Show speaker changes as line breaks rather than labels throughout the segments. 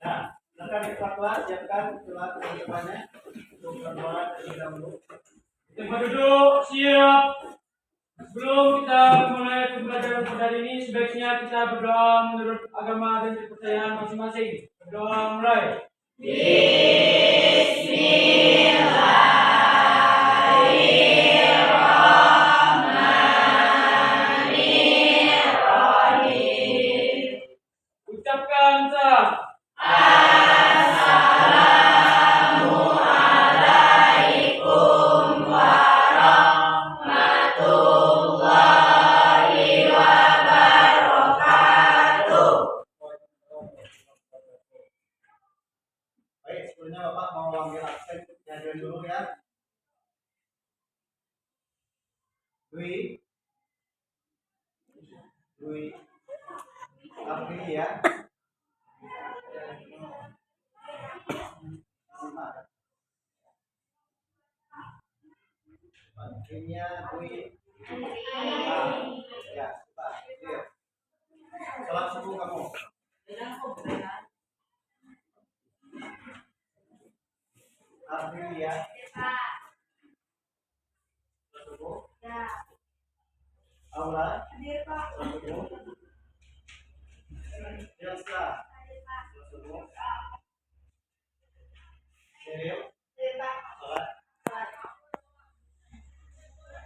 Nah, silakan dikeluarkan, siapkan telah teman-temannya untuk berdoa terlebih dahulu.
Tempat duduk, siap. Sebelum kita mulai pembelajaran pada hari ini, sebaiknya kita berdoa menurut agama dan kepercayaan masing-masing. Berdoa mulai. Ucapkan salam.
Baik, sebelumnya Bapak mau ambil absen penyajian dulu ya. Dwi, Aprili ya. Pentingnya Dwi. Ya, cepat. Salam subuh kamu. Aprili ya. Salam subuh. Aula. Salam subuh. Elsa. Salam subuh. Sheryl. Salat.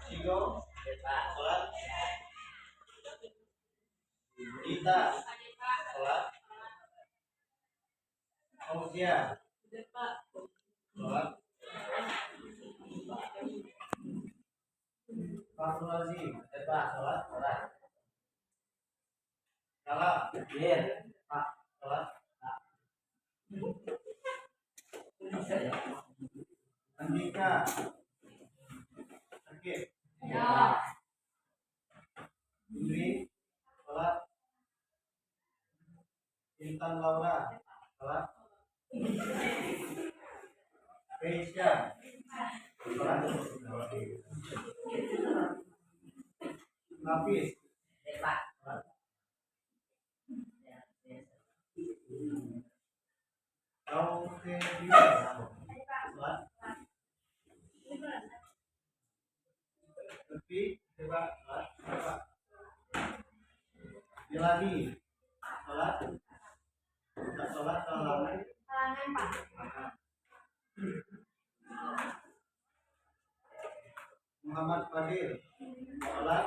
Sigo. Salat. Dita. Salat. Fauzia. Salat. Fahrul Azim. Salat. Salat. Pak. Salat. Andika. Sakit. Indri. Salat. Intan Laura. Salat. Keisha. Salat. Hafiz. Salat. Aukedia. Salat. Lutfi. Salat. Jelani. Salat. Salat. Salat. Muhammad Fadil. Salat.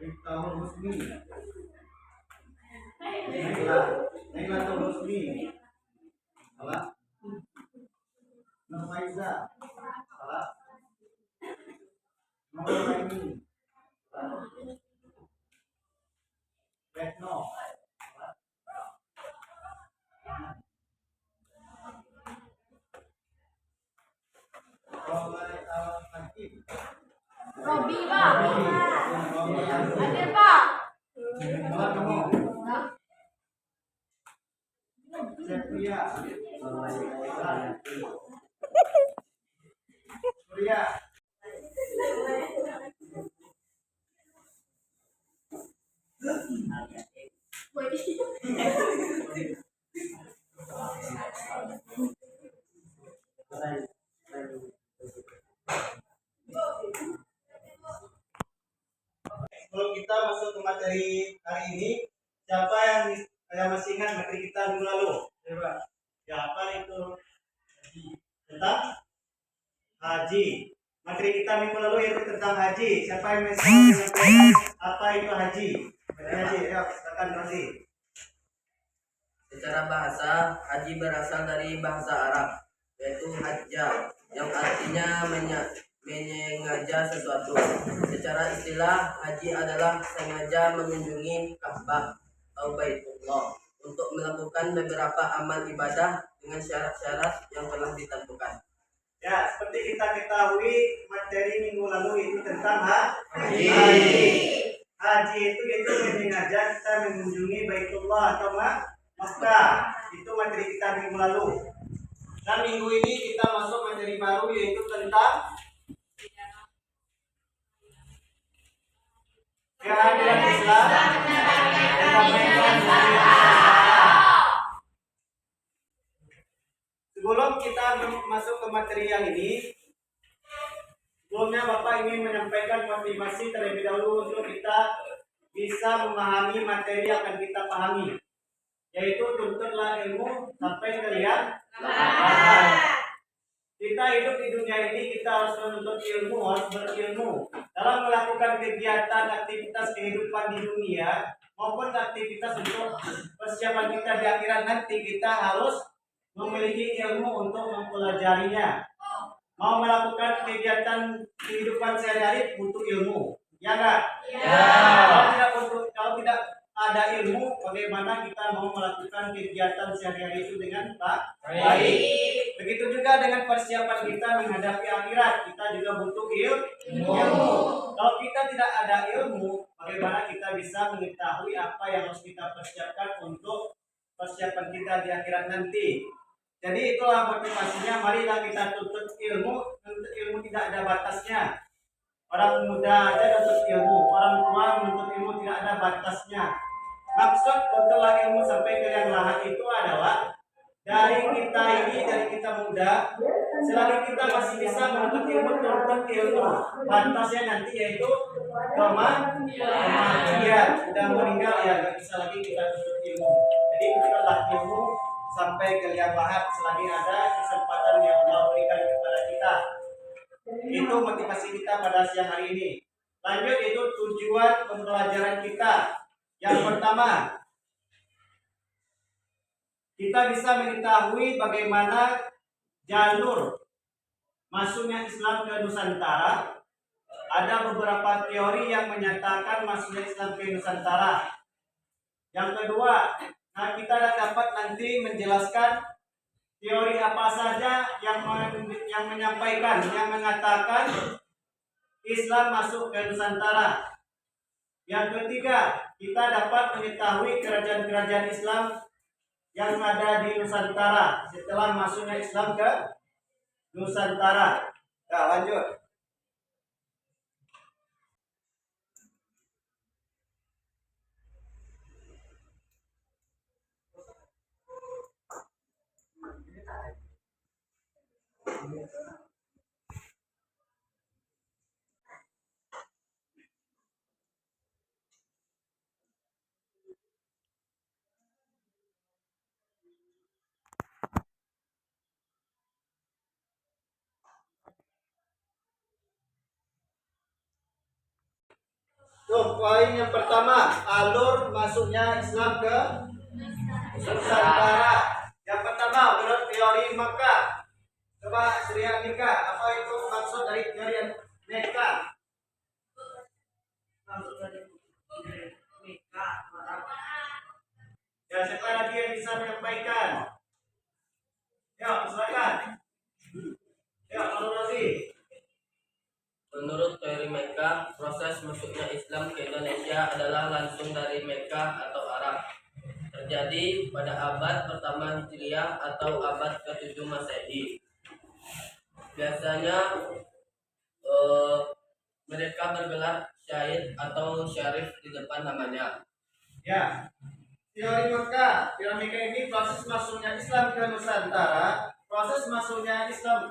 Miftahul Husni. Nailatul Husni. Salat. Nur Faiza. Salat. Nur Raini. Retno. Salat. Romai Al-Hakim.
Robi, Pak. Hadir, Pak.
Salat kamu. Sepria. Salat. Surya. Sebelum kita masuk ke materi hari ini, siapa yang masih ingat materi kita minggu lalu? Coba. Siapa itu? Tentang haji. Materi kita minggu lalu yaitu tentang haji. Siapa yang masih ingat apa itu haji? Haji, ya, silakan Haji.
Secara bahasa, haji berasal dari bahasa Arab, yaitu hajjah, yang artinya menyengaja sesuatu. Secara istilah, haji adalah sengaja mengunjungi Ka'bah atau Baitullah untuk melakukan beberapa amal ibadah dengan syarat-syarat yang telah ditentukan.
Ya, seperti kita ketahui materi minggu lalu itu tentang haji. Haji itu menyengaja kita mengunjungi Baitullah atau Makkah. Itu materi kita minggu lalu. Dan minggu ini kita masuk materi baru yaitu tentang kehadiran Islam dalam Sebelum kita masuk ke materi yang ini, sebelumnya Bapak ingin menyampaikan motivasi terlebih dahulu untuk kita bisa memahami materi yang akan kita pahami, yaitu tuntutlah ilmu sampai kalian Kita hidup di dunia ini, kita harus menuntut ilmu, harus berilmu dalam melakukan kegiatan aktivitas kehidupan di dunia maupun aktivitas untuk persiapan kita di akhirat nanti. Kita harus memiliki ilmu untuk mempelajarinya. Mau melakukan kegiatan kehidupan sehari-hari butuh ilmu, ya enggak? Ya. Kalau tidak ada ilmu, bagaimana kita mau melakukan kegiatan sehari-hari itu dengan baik? Begitu juga dengan persiapan kita menghadapi akhirat, kita juga butuh ilmu. Kalau kita tidak ada ilmu, bagaimana kita bisa mengetahui apa yang harus kita persiapkan untuk persiapan kita di akhirat nanti? Jadi itulah motivasinya, marilah kita tuntut ilmu. Tuntut ilmu tidak ada batasnya. Orang muda aja tuntut ilmu, orang tua menuntut ilmu tidak ada batasnya. Maksud tuntutlah ilmu sampai ke yang lahat itu adalah dari kita muda, selagi kita masih bisa menuntut ilmu, tuntut ilmu. Batasnya nanti yaitu kematian. Sudah meninggal ya, nggak bisa lagi kita tuntut ilmu. Jadi tuntutlah ilmu sampai ke liang lahat selagi ada kesempatan yang Allah berikan kepada kita. Itu motivasi kita pada siang hari ini. Lanjut, itu tujuan pembelajaran kita. Yang pertama, kita bisa mengetahui bagaimana jalur masuknya Islam ke Nusantara. Ada beberapa teori yang menyatakan masuknya Islam ke Nusantara. Yang kedua, kita dapat nanti menjelaskan teori apa saja yang menyampaikan, yang mengatakan Islam masuk ke Nusantara. Yang ketiga, kita dapat mengetahui kerajaan-kerajaan Islam yang ada di Nusantara setelah masuknya Islam ke Nusantara. Nah, lanjut. Poin yang pertama, alur masuknya Islam ke Nusantara. Yang pertama, menurut teori Mekah. Coba Sri Andika, apa itu maksud dari teori Mekah? Maksud dari Mekah. Ya, siapa lagi yang bisa menyampaikan? Ya, silakan. Ya, Pak Razi.
Menurut teori Mekah, proses masuknya Islam ke Indonesia adalah langsung dari Mekah atau Arab. Terjadi pada abad pertama Hijriah atau abad ke-7 Masehi. Biasanya mereka bergelar syahid atau syarif di depan namanya.
Ya, teori Mekah. Teori Mekah ini proses masuknya Islam ke Nusantara. Proses masuknya Islam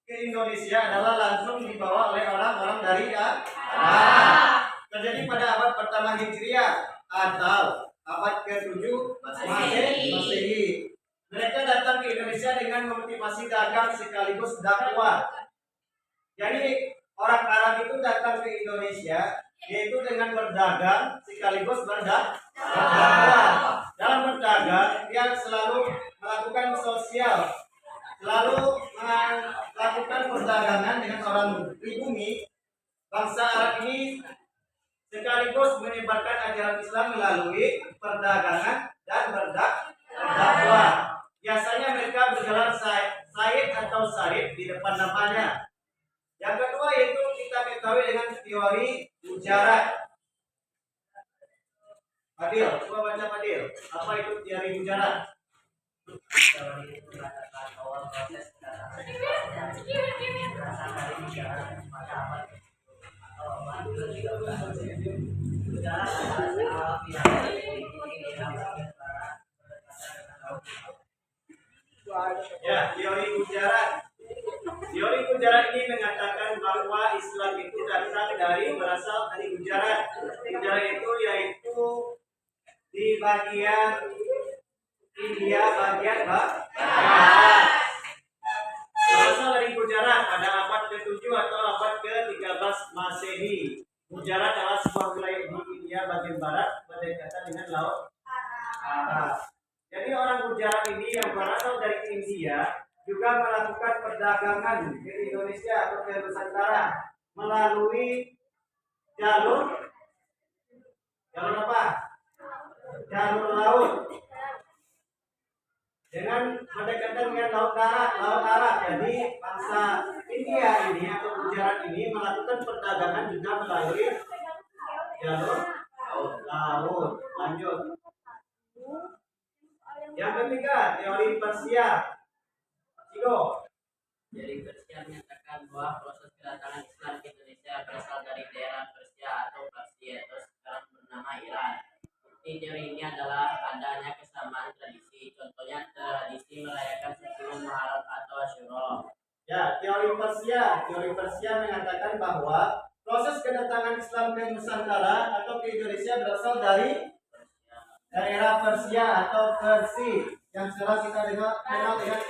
ke Indonesia adalah langsung dibawa oleh orang-orang dari Arab. Terjadi pada abad pertama Hijriah atau abad ke-7 Masehi. Mereka datang ke Indonesia dengan motivasi dagang sekaligus dakwah. Jadi orang Arab itu datang ke Indonesia yaitu dengan berdagang sekaligus berdakwah. Dalam berdagang dia selalu melakukan sosial lalu melakukan perdagangan dengan orang pribumi. Bangsa Arab ini sekaligus menyebarkan ajaran Islam melalui perdagangan dan berdakwah. Biasanya mereka berjalan Said atau Said di depan namanya. Yang kedua yaitu kita ketahui dengan teori mujarad. Fadil, coba baca Fadil. Apa itu teori mujarad?
Teori itu mengatakan bahwa proses kedatangan berasal dari mujarad pada abad atau abad ke-13. Mujarad adalah sebuah pihak yang dimiliki di bagian barat berdekatan dengan
Ya, teori mujarad. Teori mujarad ini mengatakan bahwa Islam itu berasal dari mujarad. Mujarad itu yaitu di bagian India bagian barat. Berasal dari mujarad pada abad ke-7 atau abad ke-13 Masehi. Mujarad adalah sebuah wilayah di India bagian barat berdekatan dengan laut Arab. Jadi orang mujarad ini yang berasal dari India juga melakukan perdagangan ke Indonesia atau ke Nusantara melalui jalur apa? Jalur laut dengan berdekatan dengan laut Arab. Jadi bangsa India ini atau mujarad ini melakukan perdagangan juga melalui jalur laut. Lanjut. Yang ketiga, teori Persia. Ciko.
Jadi Persia menyatakan bahwa proses kedatangan Islam ke Indonesia berasal dari daerah Persia atau Persia atau sekarang bernama Iran. Bukti teori ini adalah adanya kesamaan tradisi. Contohnya tradisi merayakan 10 Muharram atau Asyura.
Ya, teori Persia mengatakan bahwa proses kedatangan Islam ke Nusantara atau ke Indonesia berasal dari daerah Persia atau Persia yang sekarang kita kenal dengan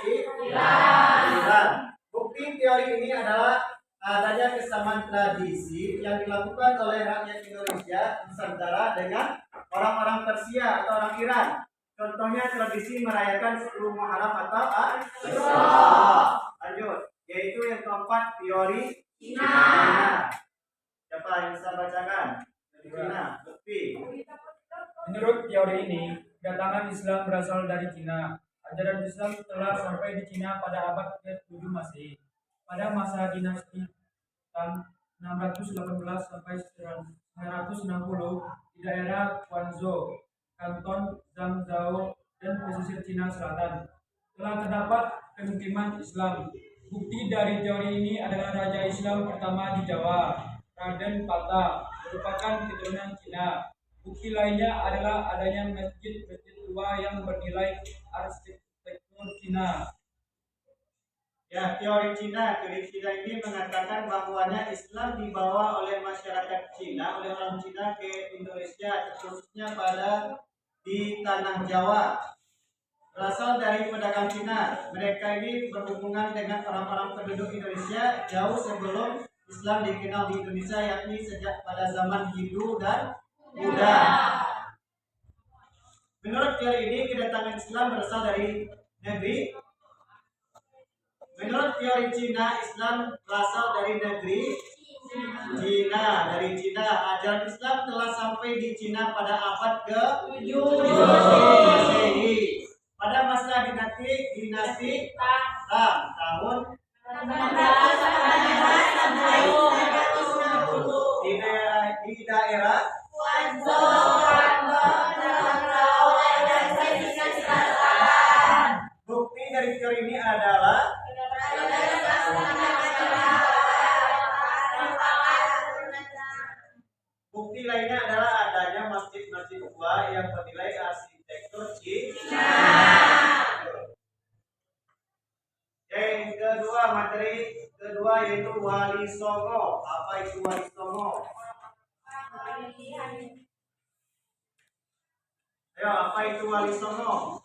Iran. Bukti teori ini adalah adanya kesamaan tradisi yang dilakukan oleh rakyat Indonesia Nusantara dengan orang-orang Persia atau orang Iran. Contohnya tradisi merayakan 10 Muharram atau Asyura. Lanjut, yaitu yang keempat teori Cina. Siapa yang bisa bacakan? Cina, bukti.
Menurut teori ini, kedatangan Islam berasal dari Cina. Ajaran Islam telah sampai di Cina pada abad ke-7 Masehi. Pada masa dinasti Tang 618 sampai 960 di daerah Guangzhou, Kanton Zhangzhou dan pesisir Cina Selatan telah terdapat pemukiman Islam. Bukti dari teori ini adalah raja Islam pertama di Jawa, Raden Pata, merupakan keturunan Cina. Bukti lainnya adalah adanya masjid-masjid tua yang bernilai arsitektur Cina.
Ya, teori Cina ini mengatakan bahwanya Islam dibawa oleh masyarakat Cina, oleh orang Cina ke Indonesia, khususnya di tanah Jawa. Berasal dari pedagang Cina. Mereka ini berhubungan dengan orang-orang penduduk Indonesia jauh sebelum Islam dikenal di Indonesia, yakni sejak pada zaman Hindu dan Buddha. Menurut teori ini, kedatangan Islam berasal dari negeri. Menurut teori Cina, Islam berasal dari negeri Cina. Dari Cina, ajaran Islam telah sampai di Cina pada abad ke-7 Masehi. Pada masa dinasti Tang tahun 1960 di daerah bukti dari teori ini adalah bukti lainnya adalah adanya masjid-masjid tua yang bernilai arsitektur Cina. Yang kedua, materi kedua yaitu Wali Songo. Apa itu Wali Songo? Ayo, apa itu Wali Songo?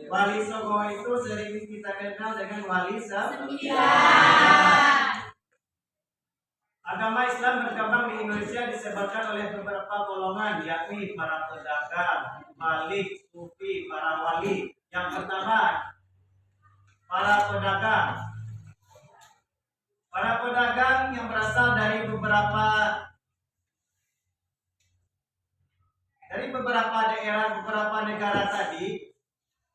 Wali Songo itu sering kita kenal dengan Wali Sembilan. Agama Islam berkembang di Indonesia disebabkan oleh beberapa golongan, yakni para pedagang, balik, sufi, para wali. Yang pertama, para pedagang. Para pedagang yang berasal dari beberapa daerah, beberapa negara tadi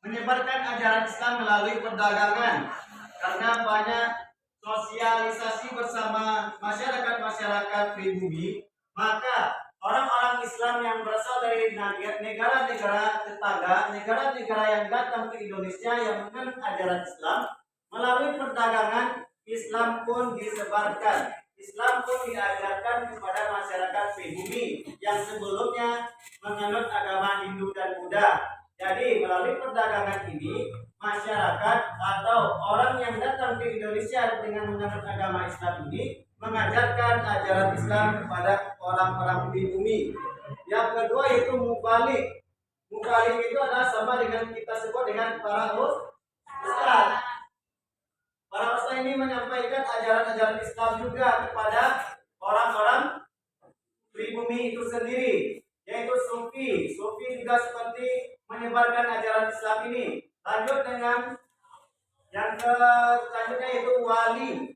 menyebarkan ajaran Islam melalui perdagangan karena banyak sosialisasi bersama masyarakat pribumi, maka orang-orang Islam yang berasal dari negara-negara tetangga, negara-negara yang datang ke Indonesia yang menganut ajaran Islam, melalui perdagangan Islam pun disebarkan. Islam pun diajarkan kepada masyarakat pribumi yang sebelumnya menganut agama Hindu dan Buddha. Jadi melalui perdagangan ini, masyarakat atau orang yang datang ke Indonesia dengan menganut agama Islam ini mengajarkan ajaran Islam kepada orang-orang pribumi. Yang kedua itu mubalik. Mubalik itu adalah sama dengan kita sebut dengan para ustaz. Para ustaz ini menyampaikan ajaran-ajaran Islam juga kepada orang-orang pribumi itu sendiri, yaitu sufi. Sufi juga seperti menyebarkan ajaran Islam ini. Lanjut dengan yang selanjutnya itu wali.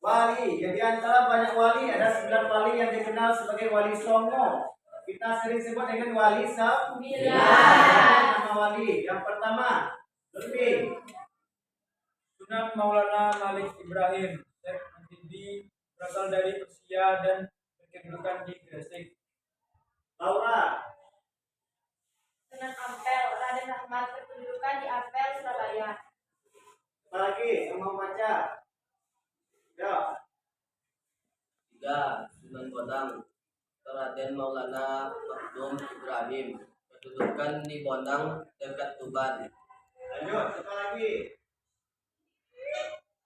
Wali, jadi antara banyak wali ada 9 wali yang dikenal sebagai wali Songo. Kita sering sebut dengan wali 9. Nama wali. Yang pertama, lebih.
Sunan Maulana Malik Ibrahim, Syekh Muhyiddin, berasal dari Persia dan berkedudukan di Gresik.
Laura.
Sunan Ampel, Raden Rahmat, berkedudukan di Ampel, Surabaya.
Apalagi yang mau baca? Ya.
3. Sunan Bonang, Raden Maulana Makdum Ibrahim, berkedudukan di Bonang dekat Tuban.
Lanjut, apa lagi?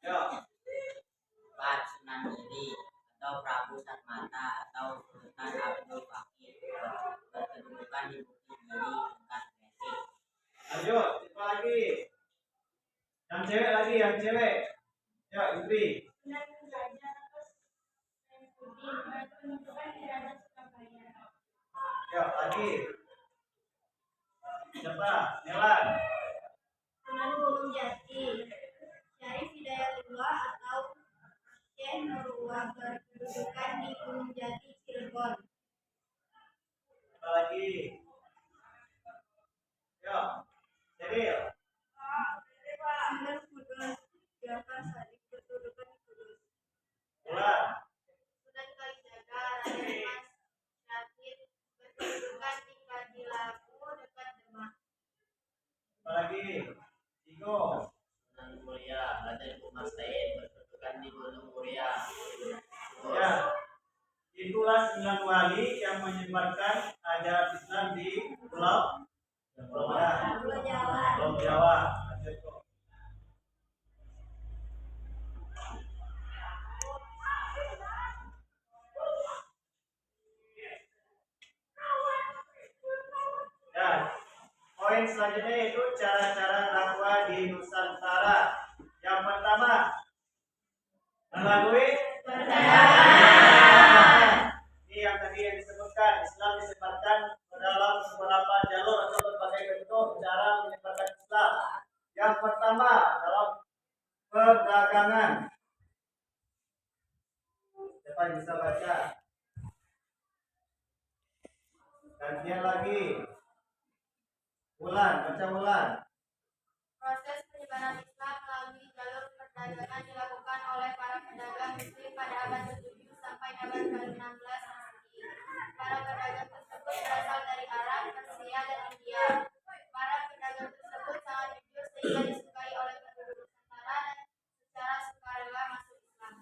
Ya.
4. Sunan Giri atau Prabu Satmata atau Sultan Abdul Fakir, berkedudukan di Bukit Giri dekat Gresik.
Lanjut, apa lagi? Yang cewek lagi, yang cewek. Ya, Ibri.
Sunan Gunjajah atau Saifuddin, berkedudukan di Raja Surabaya.
Ya, lagi. Siapa? Nelan.
Sunan Gunung Jati, Syarif Hidayatullah atau Syekh Nurullah, berkedudukan di Gunung Jati, Cirebon.
Apa lagi? Ya, Ceril.
Sunan Kudus, Jafar Sadiq, berkedudukan di Kudus.
Ulan.
Sunan Kalijaga, Raden Mas Syakir, berkedudukan di Kadilaku dekat Demak.
Apa lagi? Iko.
Sunan Muria Raden Umar Said, berkedudukan di Gunung Muria.
Ya. Itulah 9 wali yang menyebarkan ajaran Islam di Pulau Jawa.
Pulau Jawa.
Pulau Jawa. Lanjut, kok. Ya. Poin selanjutnya itu cara-cara dakwah di Nusantara. Yang pertama, melalui ini yang tadi yang disebutkan, Islam disebarkan dalam beberapa jalur atau berbagai bentuk cara menyebarkan Islam. Yang pertama dalam perdagangan. Siapa yang bisa baca? Gantian lagi. Ulan, baca ulan.
Proses penyebaran Islam melalui jalur perdagangan dilakukan oleh para pedagang Muslim pada abad ke-7 sampai abad ke-16 Masehi. Para pedagang tersebut berasal dari Arab, Persia, dan India. Para pedagang tersebut sangat jujur sehingga disukai oleh penduduk Nusantara dan secara sukarela masuk Islam.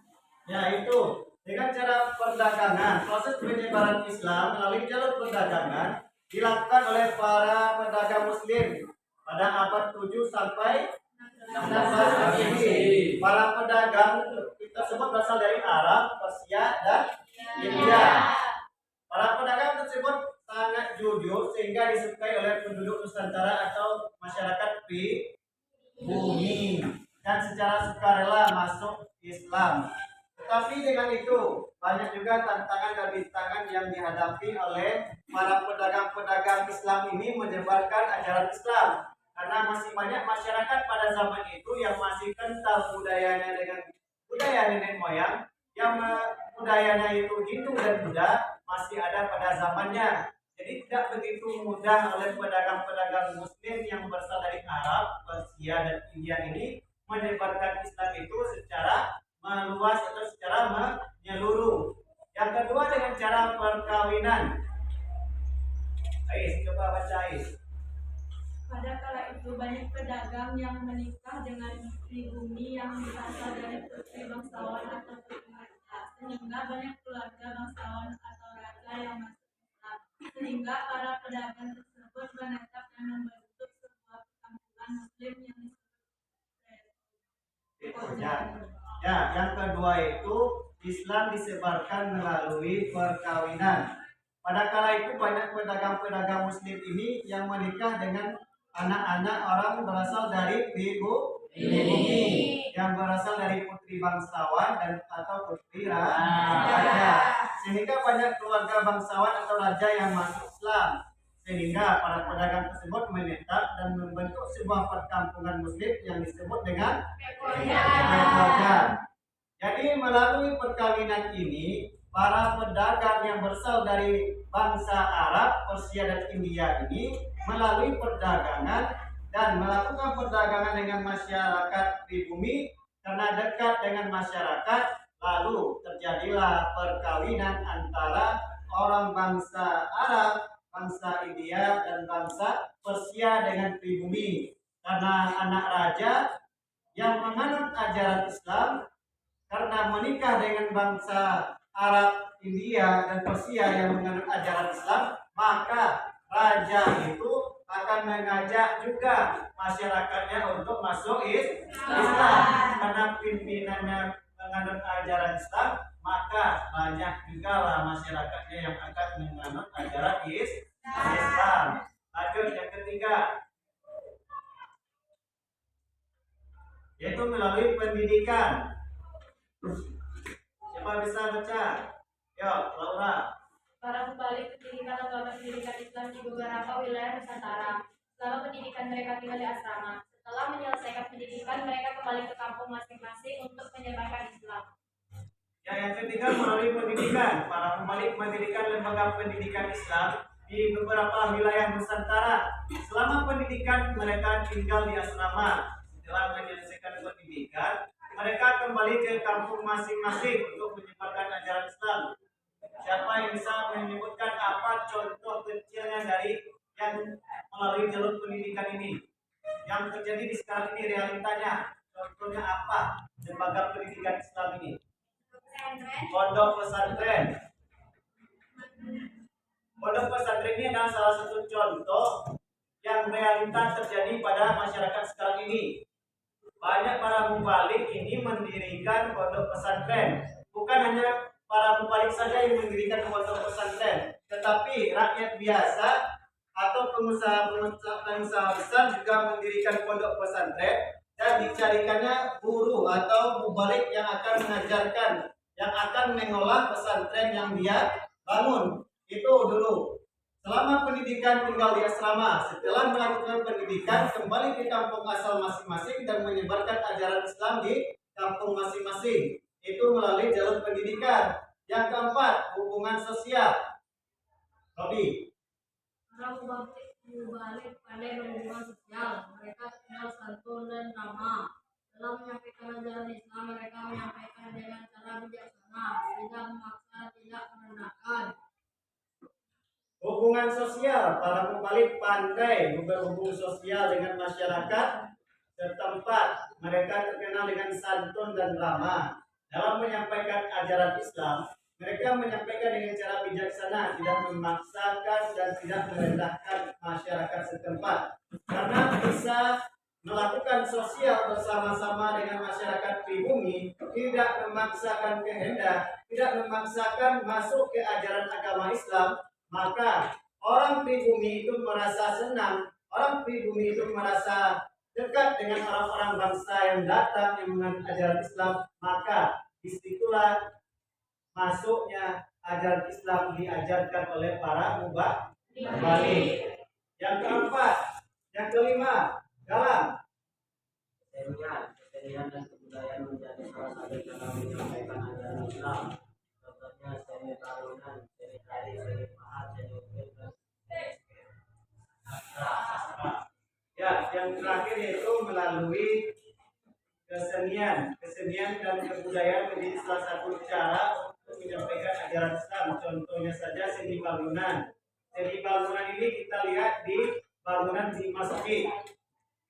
Ya itu, dengan cara perdagangan, proses penyebaran Islam melalui jalur perdagangan dilakukan oleh para pedagang Muslim pada abad 7 sampai 16 Masehi. Para pedagang tersebut berasal dari Arab, Persia, dan India. Para pedagang tersebut sangat jujur sehingga disukai oleh penduduk Nusantara atau masyarakat pribumi dan secara sukarela masuk Islam. Tetapi dengan itu, banyak juga tantangan dan rintangan yang dihadapi oleh para pedagang-pedagang Islam ini menyebarkan ajaran Islam. Karena masih banyak masyarakat pada zaman itu yang masih kental budayanya dengan budaya nenek moyang, yang budayanya itu Hindu dan Buddha masih ada pada zamannya. Jadi tidak begitu mudah oleh pedagang-pedagang Muslim yang berasal dari Arab, Persia, dan India ini menyebarkan Islam itu secara meluas atau secara menyeluruh. Yang kedua dengan cara perkawinan. Ais, coba baca Ais.
Pada kala itu banyak pedagang yang menikah dengan pribumi yang berasal dari putri bangsawan atau putri raja, sehingga banyak keluarga bangsawan atau raja yang masuk Islam. Sehingga para pedagang tersebut menetap dan membentuk sebuah perkampungan Muslim yang disebut
Ya, yang kedua itu Islam disebarkan melalui perkawinan. Pada kala itu banyak pedagang-pedagang Muslim ini yang menikah dengan anak-anak orang berasal dari pribumi yang berasal dari putri bangsawan dan atau putri raja. Sehingga banyak keluarga bangsawan atau raja yang masuk Islam. Sehingga para pedagang tersebut menetap dan membentuk sebuah perkampungan Muslim yang disebut dengan Pekojan. Jadi melalui perkawinan ini, para pedagang yang berasal dari bangsa Arab, Persia, dan India ini melalui perdagangan dan melakukan perdagangan dengan masyarakat pribumi karena dekat dengan masyarakat, lalu terjadilah perkawinan antara orang bangsa Arab, bangsa India, dan bangsa Persia dengan pribumi. Karena anak raja yang menganut ajaran Islam karena menikah dengan bangsa Arab, India, dan Persia yang menganut ajaran Islam, maka raja itu akan mengajak juga masyarakatnya untuk masuk Islam. Karena pimpinannya menganut ajaran Islam, maka banyak juga lah masyarakatnya yang akan menganut ajaran Islam. Lanjut yang ketiga, yaitu melalui pendidikan. Siapa bisa baca? Yo, Laura.
Para pembalik pendidikan lembaga pendidikan Islam di beberapa wilayah Nusantara. Selama pendidikan mereka tinggal di asrama. Setelah menyelesaikan pendidikan, mereka kembali ke kampung masing-masing untuk menyebarkan Islam.
Ya, yang ketiga melalui pendidikan. Para pembalik pendidikan lembaga pendidikan Islam di beberapa wilayah Nusantara. Selama pendidikan mereka tinggal di asrama. Setelah menyelesaikan pendidikan, mereka kembali ke kampung masing-masing untuk menyebarkan ajaran Islam. Siapa yang bisa menyebutkan apa contoh kecilnya dari yang melalui jalur pendidikan ini? Yang terjadi di sekarang ini realitanya. Contohnya apa? Lembaga pendidikan Islam ini. Pondok pesantren. Pondok pesantren ini adalah salah satu contoh yang realita terjadi pada masyarakat sekarang ini. Banyak para mubalik ini mendirikan pondok pesantren. Bukan hanya para mubalik saja yang mendirikan pondok pesantren, tetapi rakyat biasa atau pengusaha besar juga mendirikan pondok pesantren dan dicarikannya guru atau mubalik yang akan mengajarkan, yang akan mengolah pesantren yang dia bangun. Itu dulu. Selama pendidikan tinggal di asrama, setelah melakukan pendidikan kembali ke kampung asal masing-masing dan menyebarkan ajaran Islam di kampung masing-masing. Itu melalui jalur pendidikan. Yang keempat, hubungan sosial. Robi.
Para mubalik pandai berhubungan sosial. Mereka kenal santun dan ramah. Dalam menyampaikan ajaran Islam, mereka menyampaikan dengan cara bijaksana, tidak memaksa, tidak merendahkan.
Hubungan sosial, para pembalik pandai berhubung sosial dengan masyarakat setempat. Mereka terkenal dengan santun dan ramah. Dalam menyampaikan ajaran Islam, mereka menyampaikan dengan cara bijaksana, tidak memaksakan dan tidak merendahkan masyarakat setempat. Karena bisa melakukan sosial bersama-sama dengan masyarakat pribumi, tidak memaksakan kehendak, tidak memaksakan masuk ke ajaran agama Islam, maka orang pribumi itu merasa senang, orang pribumi itu merasa dekat dengan orang-orang bangsa yang datang yang menganut ajaran Islam, maka disitulah masuknya ajaran Islam diajarkan oleh para mubalik. Yang keempat, yang kelima, dalam
Kesenian dan kebudayaan menjadi salah satu cara menyampaikan ajaran Islam. Contohnya seni tahunan, seni tari, seni pahat, seni ukir, dan
ya, yang terakhir yaitu melalui kesenian dan kebudayaan menjadi salah satu cara untuk menyampaikan ajaran Islam. Contohnya saja seni bangunan. Seni bangunan ini kita lihat di bangunan di masjid.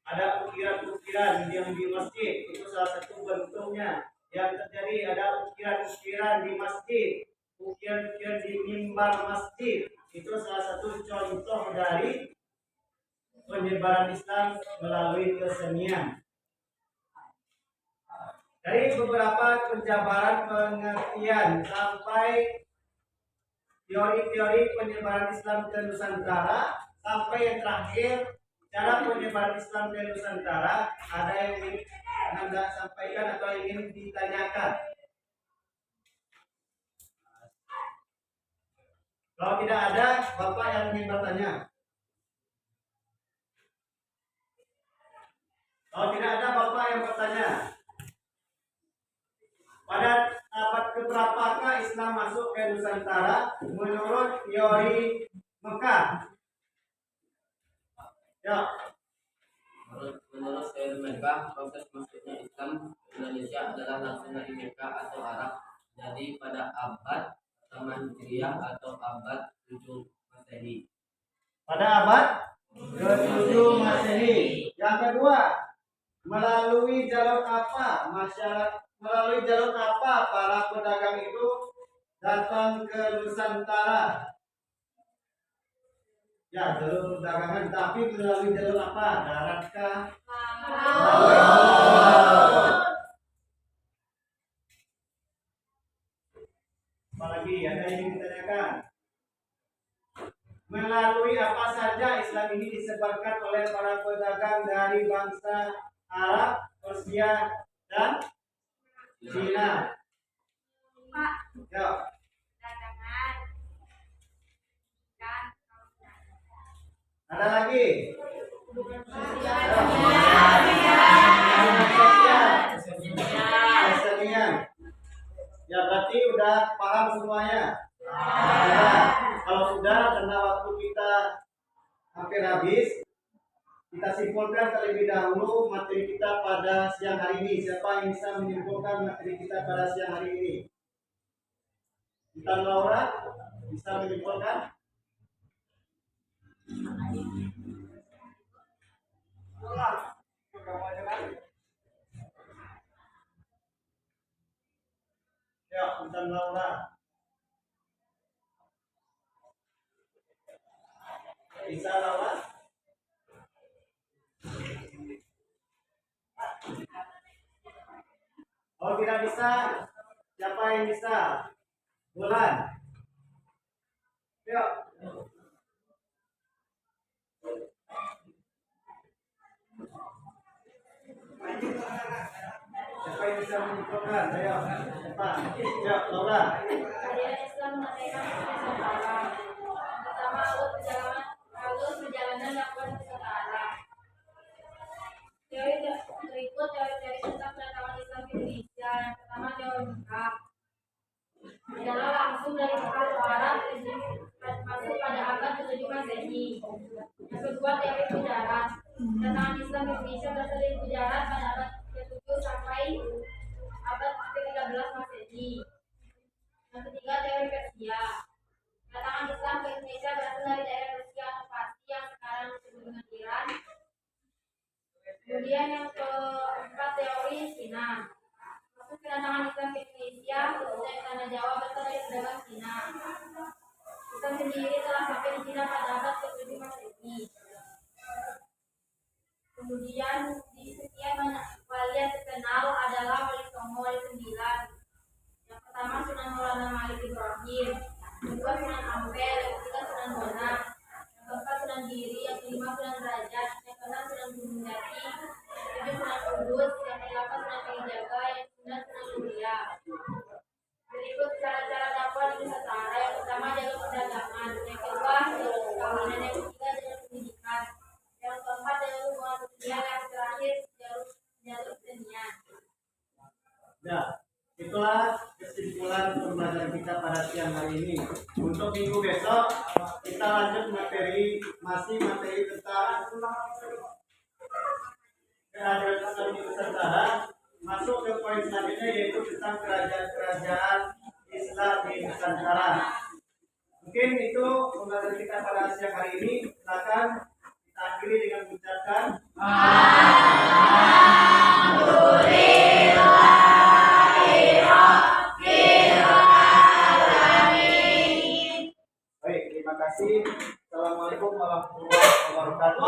Ada ukiran-ukiran yang di masjid, itu salah satu bentuknya. Yang terjadi ada ukiran-ukiran di masjid, ukiran-ukiran di mimbar masjid. Itu salah satu contoh dari penyebaran Islam melalui kesenian. Dari beberapa penjabaran pengertian sampai teori-teori penyebaran Islam ke Nusantara, sampai yang terakhir cara penyebaran Islam ke Nusantara, ada yang ingin Anda sampaikan atau ingin ditanyakan? Kalau tidak ada, Bapak yang ingin bertanya. Kalau tidak ada, Bapak yang bertanya. Pada abad keberapakah Islam masuk ke Nusantara menurut teori Mekah? Ya.
Menurut teori Mekah, proses masuknya Islam ke Indonesia adalah langsung dari Mekah atau Arab. Jadi pada abad pertama Hijriah atau abad 7 Masehi.
Pada abad ke-7 Masehi. Yang kedua, melalui jalur apa para pedagang itu datang ke Nusantara? Ya, jalur perdagangan, tapi melalui jalur apa? Daratkah? Apalagi ada yang ingin ditanyakan? Melalui apa saja Islam ini disebarkan oleh para pedagang dari bangsa Arab, Persia, dan Cina? Ya. Ada lagi? Kesenian. Ya, berarti udah paham semuanya? Ya. Kalau sudah, karena waktu kita hampir habis, kita simpulkan terlebih dahulu materi kita pada siang hari ini. Siapa yang bisa menyimpulkan materi kita pada siang hari ini? Kita Laura bisa menyimpulkan? Ya, Intan Laura. Bisa Laura? Oh, tidak bisa. Siapa yang bisa? Bulan. Yuk. Siapa yang bisa menyimpulkan? Ayo, cepat. Ya, Laura.
Ajaran Islam menyampaikan Nusantara. Pertama, alur perjalanan dakwah Nusantara. Teori berikut teori-teori tentang kedatangan Islam ke Indonesia. Yang pertama, teori Mekah. Adalah langsung dari Mekah ke Arab, masuk pada abad ke-7 Masehi. Yang kedua, teori Gujarat. Kedatangan Islam ke Indonesia berasal dari Gujarat pada abad ke-7 sampai abad ke-13 Masehi. Yang ketiga, teori Persia. Kedatangan Islam ke Indonesia berasal dari daerah Persia atau Parsi yang sekarang disebut dengan Iran. Kemudian yang keempat, teori Cina. Maksud kedatangan Islam ke Indonesia khususnya di tanah Jawa berasal dari pedagang Cina. Islam sendiri telah sampai di Cina pada abad ke-7 Masehi. Kemudian di sekian wali yang terkenal adalah Wali Songo, Wali 9. Yang pertama Sunan Maulana Malik Ibrahim, kedua Sunan Ampel, yang ketiga Sunan Bonang. Kemudian yang ketiga jalur pendidikan. Yang keempat jalur hubungan sosial. Yang terakhir jalur kesenian.
Ya, itulah kesimpulan pembelajaran kita pada siang hari ini. Untuk minggu besok kita lanjut materi tentang kerajaan Nusantara. Masuk ke poin selanjutnya yaitu tentang kerajaan-kerajaan Islam di Nusantara. Mungkin itu pembelajaran kita pada siang hari ini. Silakan kita akhiri dengan mengucapkan baik, terima kasih. Assalamualaikum warahmatullahi wabarakatuh.